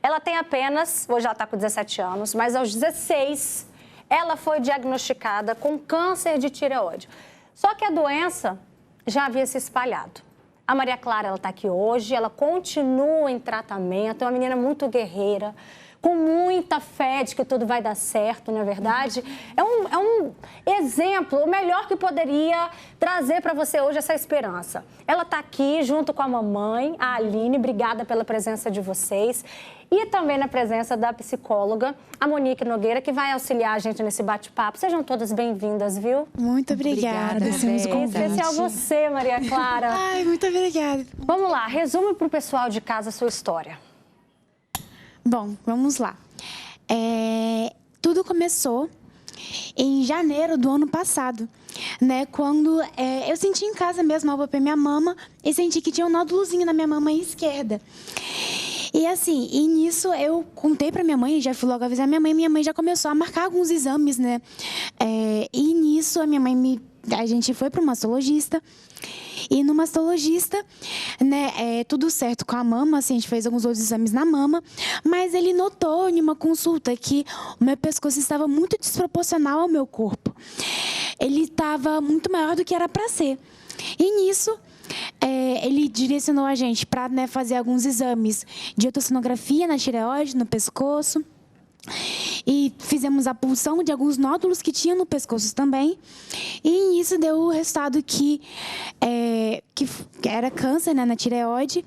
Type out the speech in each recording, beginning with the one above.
Ela tem apenas, hoje ela está com 17 anos, mas aos 16 ela foi diagnosticada com câncer de tireoide. Só que a doença já havia se espalhado. A Maria Clara, ela está aqui hoje, ela continua em tratamento, é uma menina muito guerreira, com muita fé de que tudo vai dar certo, não é verdade? É um exemplo, o melhor que poderia trazer para você hoje essa esperança. Ela está aqui junto com a mamãe, a Aline, obrigada pela presença de vocês. E também na presença da psicóloga, a Monique Nogueira, que vai auxiliar a gente nesse bate-papo. Sejam todas bem-vindas, viu? Muito obrigada. Em especial você, Maria Clara. Ai, muito obrigada. Vamos lá, resume para o pessoal de casa a sua história. Bom, vamos lá. Tudo começou em janeiro do ano passado, né? Quando eu senti em casa mesmo, eu palpei minha mama e senti que tinha um nódulozinho na minha mama esquerda. E assim, e nisso eu contei pra minha mãe, já fui logo avisar minha mãe já começou a marcar alguns exames, né? E nisso a gente foi para o mastologista. E no mastologista, né, tudo certo com a mama, assim, a gente fez alguns outros exames na mama, mas ele notou em uma consulta que o meu pescoço estava muito desproporcional ao meu corpo. Ele estava muito maior do que era para ser. E nisso, ele direcionou a gente para, né, fazer alguns exames de ultrassonografia na tireoide, no pescoço. E fizemos a punção de alguns nódulos que tinha no pescoço também. E isso deu o resultado que era câncer, né, na tireoide,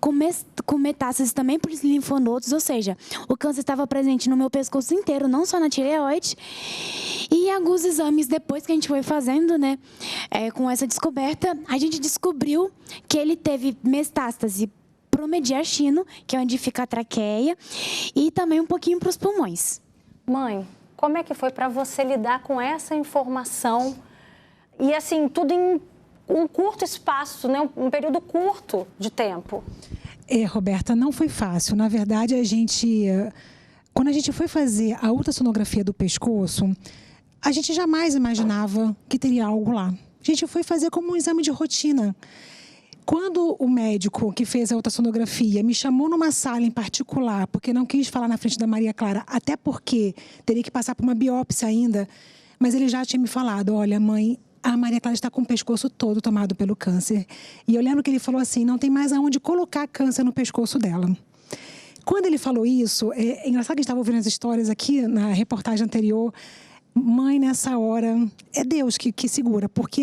com metástases também por linfonodos, ou seja, o câncer estava presente no meu pescoço inteiro, não só na tireoide. E alguns exames depois que a gente foi fazendo, né, com essa descoberta, a gente descobriu que ele teve metástase pro mediastino, que é onde fica a traqueia, e também um pouquinho para os pulmões. Mãe, como é que foi para você lidar com essa informação e assim, tudo em um curto espaço, né? Um período curto de tempo? Roberta, não foi fácil. Na verdade, quando a gente foi fazer a ultrassonografia do pescoço, a gente jamais imaginava que teria algo lá. A gente foi fazer como um exame de rotina. Quando o médico que fez a ultrassonografia me chamou numa sala em particular, porque não quis falar na frente da Maria Clara, até porque teria que passar por uma biópsia ainda, mas ele já tinha me falado, olha, mãe, a Maria Clara está com o pescoço todo tomado pelo câncer. E eu lembro que ele falou assim, não tem mais aonde colocar câncer no pescoço dela. Quando ele falou isso, é engraçado que a gente estava ouvindo as histórias aqui na reportagem anterior. Mãe, nessa hora, é Deus que segura, porque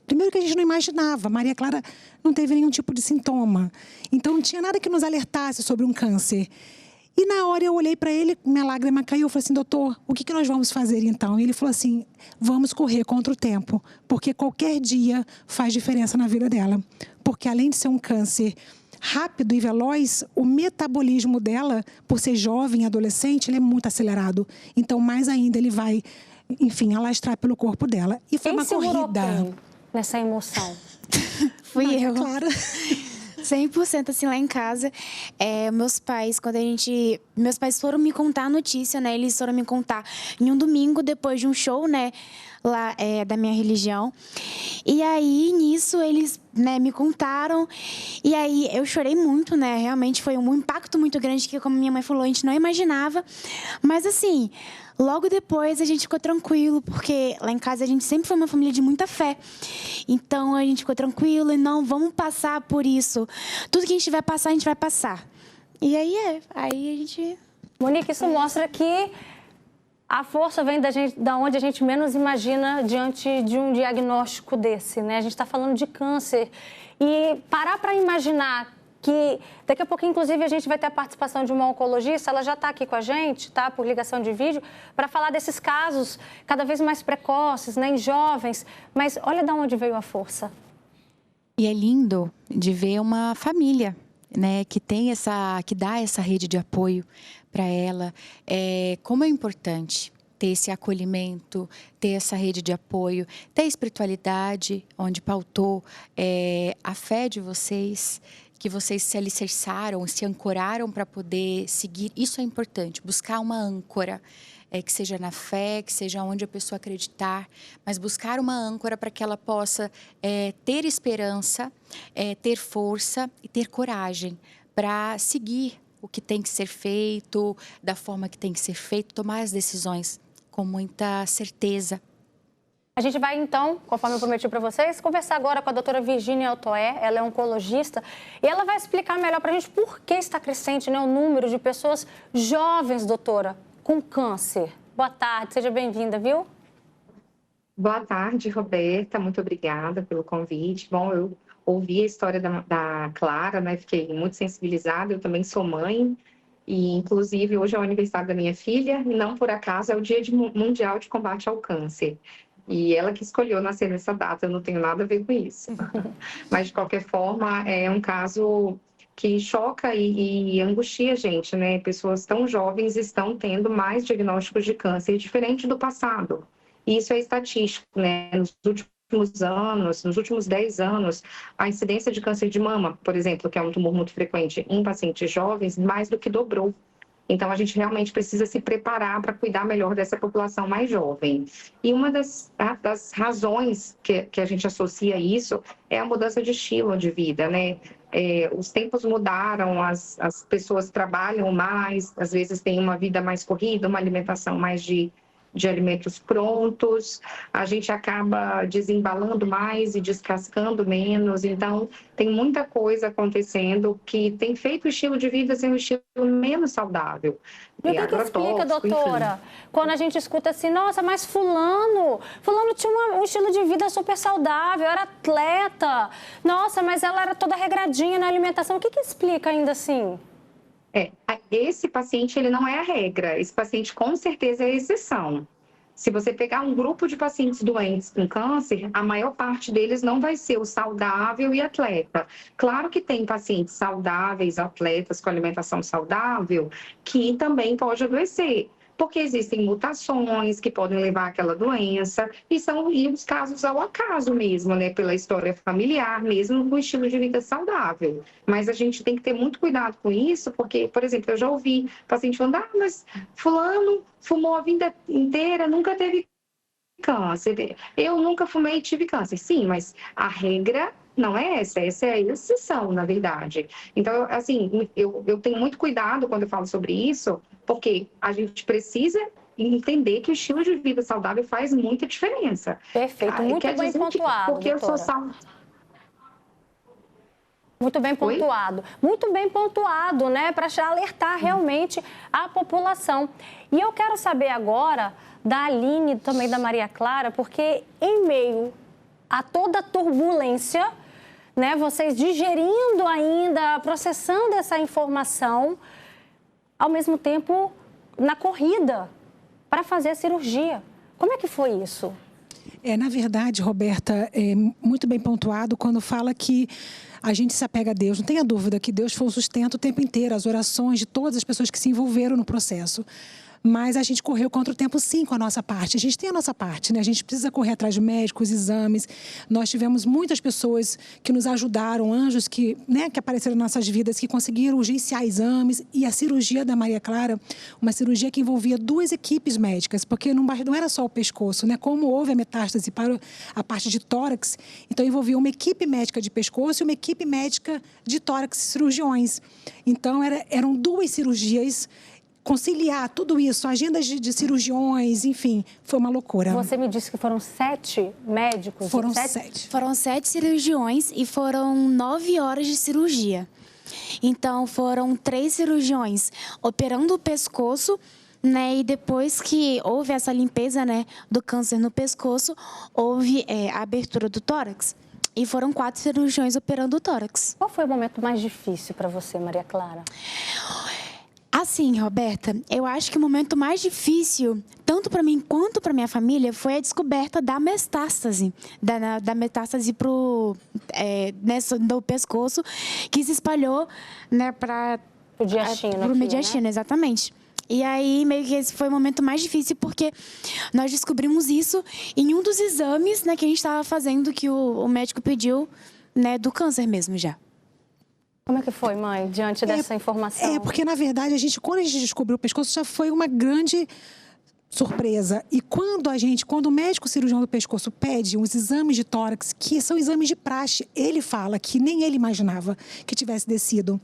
primeiro que a gente não imaginava, Maria Clara não teve nenhum tipo de sintoma, então não tinha nada que nos alertasse sobre um câncer. E na hora eu olhei para ele, minha lágrima caiu, eu falei assim, doutor, o que nós vamos fazer então? E ele falou assim, vamos correr contra o tempo, porque qualquer dia faz diferença na vida dela, porque além de ser um câncer rápido e veloz, o metabolismo dela, por ser jovem, adolescente, ele é muito acelerado, então mais ainda ele vai, enfim, alastrar pelo corpo dela. E foi uma corrida. Nessa emoção? Fui eu. Clara. 100% assim lá em casa. Meus pais foram me contar a notícia, né? Eles foram me contar em um domingo, depois de um show, né? Lá da minha religião. E aí, nisso, eles, né, me contaram. E aí, eu chorei muito, né? Realmente foi um impacto muito grande que, como minha mãe falou, a gente não imaginava. Mas, assim, logo depois a gente ficou tranquilo, porque lá em casa a gente sempre foi uma família de muita fé. Então, a gente ficou tranquilo e não, vamos passar por isso. Tudo que a gente vai passar, a gente vai passar. E aí, aí a gente... Monique, isso mostra que a força vem da onde a gente menos imagina diante de um diagnóstico desse, né? A gente está falando de câncer. E parar para imaginar que daqui a pouco, inclusive, a gente vai ter a participação de uma oncologista, ela já está aqui com a gente, tá? Por ligação de vídeo, para falar desses casos cada vez mais precoces, né? Em jovens. Mas olha de onde veio a força. E é lindo de ver uma família, né, que dá essa rede de apoio para ela. Como é importante ter esse acolhimento, ter essa rede de apoio, ter a espiritualidade, onde pautou a fé de vocês, que vocês se alicerçaram, se ancoraram para poder seguir. Isso é importante, buscar uma âncora, que seja na fé, que seja onde a pessoa acreditar, mas buscar uma âncora para que ela possa ter esperança, ter força e ter coragem para seguir o que tem que ser feito, da forma que tem que ser feito, tomar as decisões com muita certeza. A gente vai, então, conforme eu prometi para vocês, conversar agora com a doutora Virgínia Altoé. Ela é oncologista e ela vai explicar melhor para a gente por que está crescente, né, o número de pessoas jovens, doutora, com câncer. Boa tarde, seja bem-vinda, viu? Boa tarde, Roberta. Muito obrigada pelo convite. Bom, eu ouvi a história da Clara, né? Fiquei muito sensibilizada. Eu também sou mãe e, inclusive, hoje é o aniversário da minha filha e, não por acaso, é o Dia Mundial de Combate ao Câncer. E ela que escolheu nascer nessa data, eu não tenho nada a ver com isso. Mas, de qualquer forma, é um caso que choca e angustia a gente, né? Pessoas tão jovens estão tendo mais diagnósticos de câncer, diferente do passado. E isso é estatístico, né? Nos últimos anos, nos últimos 10 anos, a incidência de câncer de mama, por exemplo, que é um tumor muito frequente em pacientes jovens, mais do que dobrou. Então, a gente realmente precisa se preparar para cuidar melhor dessa população mais jovem. E uma das razões que a gente associa isso é a mudança de estilo de vida, né? Os tempos mudaram, as pessoas trabalham mais, às vezes têm uma vida mais corrida, uma alimentação mais de alimentos prontos, a gente acaba desembalando mais e descascando menos, então tem muita coisa acontecendo que tem feito o estilo de vida ser um estilo menos saudável. E o que explica, doutora, quando a gente escuta assim, nossa, mas fulano tinha um estilo de vida super saudável, era atleta, nossa, mas ela era toda regradinha na alimentação, o que explica ainda assim? Esse paciente, ele não é a regra, esse paciente com certeza é a exceção. Se você pegar um grupo de pacientes doentes com câncer, a maior parte deles não vai ser o saudável e atleta. Claro que tem pacientes saudáveis, atletas com alimentação saudável, que também pode adoecer, porque existem mutações que podem levar àquela doença, e são os casos ao acaso mesmo, né? Pela história familiar, mesmo com o estilo de vida saudável. Mas a gente tem que ter muito cuidado com isso, porque, por exemplo, eu já ouvi paciente falando, mas fulano fumou a vida inteira, nunca teve câncer. Eu nunca fumei e tive câncer. Sim, mas a regra não é essa é a exceção, na verdade. Então, assim, eu tenho muito cuidado quando eu falo sobre isso, porque a gente precisa entender que o estilo de vida saudável faz muita diferença. Perfeito, muito bem pontuado, porque doutora. eu sou saudável. Muito bem pontuado. Oi? Muito bem pontuado, né? Para alertar realmente a população. E eu quero saber agora da Aline, também da Maria Clara, porque em meio a toda a turbulência, né? Vocês digerindo ainda, processando essa informação, ao mesmo tempo na corrida para fazer a cirurgia. Como é que foi isso? Na verdade, Roberta, é muito bem pontuado quando fala que a gente se apega a Deus. Não tenha dúvida que Deus foi o sustento o tempo inteiro, as orações de todas as pessoas que se envolveram no processo. Mas a gente correu contra o tempo, sim, com a nossa parte. A gente tem a nossa parte, né? A gente precisa correr atrás de médicos, exames. Nós tivemos muitas pessoas que nos ajudaram, anjos que apareceram nas nossas vidas, que conseguiram urgenciar exames. E a cirurgia da Maria Clara, uma cirurgia que envolvia 2 equipes médicas, porque não era só o pescoço, né? Como houve a metástase para a parte de tórax, então envolvia uma equipe médica de pescoço e uma equipe médica de tórax cirurgiões. Então, eram 2 cirurgias. Conciliar tudo isso, agendas de cirurgiões, enfim, foi uma loucura. Você me disse que foram 7 médicos? Foram 7. Foram 7 cirurgiões e foram 9 horas de cirurgia. Então, foram 3 cirurgiões operando o pescoço, né? E depois que houve essa limpeza, né, do câncer no pescoço, houve a abertura do tórax. E foram 4 cirurgiões operando o tórax. Qual foi o momento mais difícil para você, Maria Clara? Assim, Roberta, eu acho que o momento mais difícil, tanto para mim quanto para minha família, foi a descoberta da metástase, da metástase do pescoço, que se espalhou, né, para o mediastino. Para o mediastino, né? Exatamente. E aí, meio que esse foi o momento mais difícil, porque nós descobrimos isso em um dos exames, né, que a gente estava fazendo, que o médico pediu, né, do câncer mesmo já. Como é que foi, mãe, diante dessa informação? Porque, na verdade, quando a gente descobriu o pescoço, já foi uma grande surpresa. E quando o médico cirurgião do pescoço pede uns exames de tórax, que são exames de praxe, ele fala que nem ele imaginava que tivesse descido.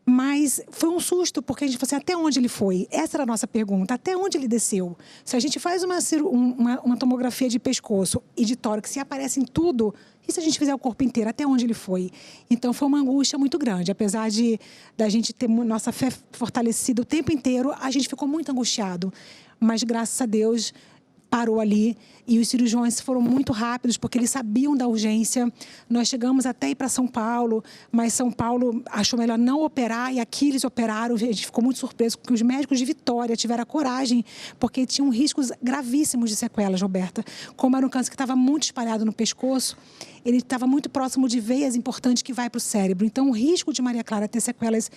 Mas foi um susto, porque a gente falou assim, até onde ele foi? Essa era a nossa pergunta, até onde ele desceu? Se a gente faz uma tomografia de pescoço e de tórax e aparece em tudo, e se a gente fizer o corpo inteiro, até onde ele foi? Então, foi uma angústia muito grande. Apesar da gente ter nossa fé fortalecida o tempo inteiro, a gente ficou muito angustiado. Mas, graças a Deus, parou ali e os cirurgiões foram muito rápidos porque eles sabiam da urgência. Nós chegamos até ir para São Paulo, mas São Paulo achou melhor não operar e aqui eles operaram. A gente ficou muito surpreso porque os médicos de Vitória tiveram a coragem porque tinham riscos gravíssimos de sequelas, Roberta. Como era um câncer que estava muito espalhado no pescoço, ele estava muito próximo de veias importantes que vai para o cérebro. Então, o risco de Maria Clara ter sequelas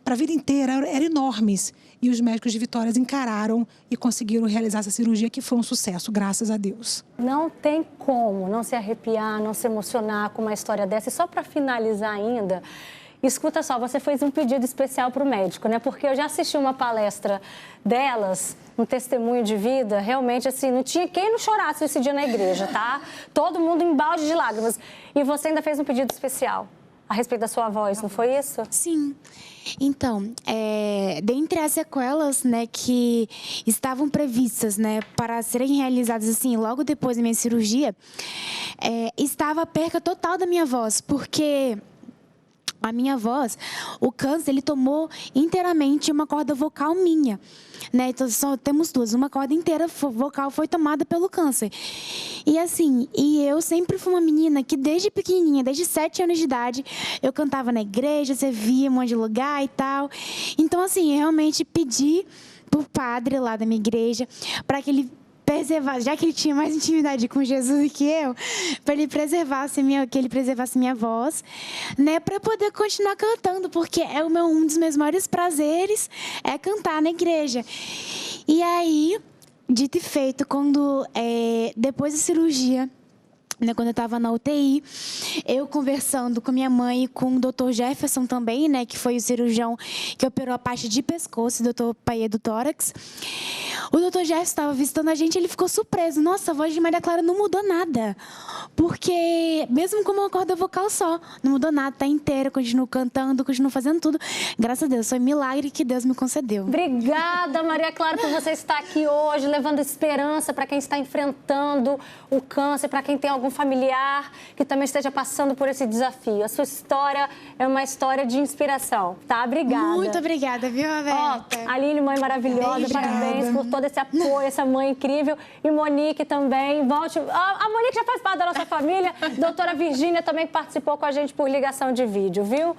para a vida inteira eram enormes. E os médicos de Vitória encararam e conseguiram realizar essa cirurgia, que foi um sucesso, graças a Deus. Não tem como não se arrepiar, não se emocionar com uma história dessa. E só para finalizar ainda, escuta só, você fez um pedido especial para o médico, né? Porque eu já assisti uma palestra delas, um testemunho de vida, realmente, assim, não tinha quem não chorasse esse dia na igreja, tá? Todo mundo em balde de lágrimas. E você ainda fez um pedido especial a respeito da sua voz, não foi isso? Sim. Então, dentre as sequelas, né, que estavam previstas, né, para serem realizadas assim, logo depois da minha cirurgia, estava a perca total da minha voz, porque a minha voz, o câncer, ele tomou inteiramente uma corda vocal minha, né? Então, só temos duas. Uma corda inteira vocal foi tomada pelo câncer. E assim, eu sempre fui uma menina que desde pequenininha, desde 7 anos de idade, eu cantava na igreja, servia em um monte de lugar e tal. Então, assim, eu realmente pedi pro padre lá da minha igreja para que ele preservasse, já que ele tinha mais intimidade com Jesus do que eu, para ele preservasse minha voz, né, para poder continuar cantando, porque um dos meus maiores prazeres é cantar na igreja. E aí, dito e feito, quando depois da cirurgia, né, quando eu estava na UTI, eu conversando com minha mãe e com o Dr. Jefferson também, né, que foi o cirurgião que operou a parte de pescoço, o Dr. Paê do tórax. O Dr. Jefferson estava visitando a gente, ele ficou surpreso. Nossa, a voz de Maria Clara não mudou nada. Porque, mesmo com uma corda vocal só, não mudou nada, tá inteira, continuo cantando, continuo fazendo tudo. Graças a Deus, foi um milagre que Deus me concedeu. Obrigada, Maria Clara, por você estar aqui hoje, levando esperança para quem está enfrentando o câncer, para quem tem algum familiar que também esteja passando por esse desafio. A sua história é uma história de inspiração, tá? Obrigada. Muito obrigada, viu, Roberta? Aline, mãe maravilhosa, parabéns por todo esse apoio, essa mãe incrível. E Monique também, volte. A Monique já faz parte da nossa família. Doutora Virgínia também participou com a gente por ligação de vídeo, viu?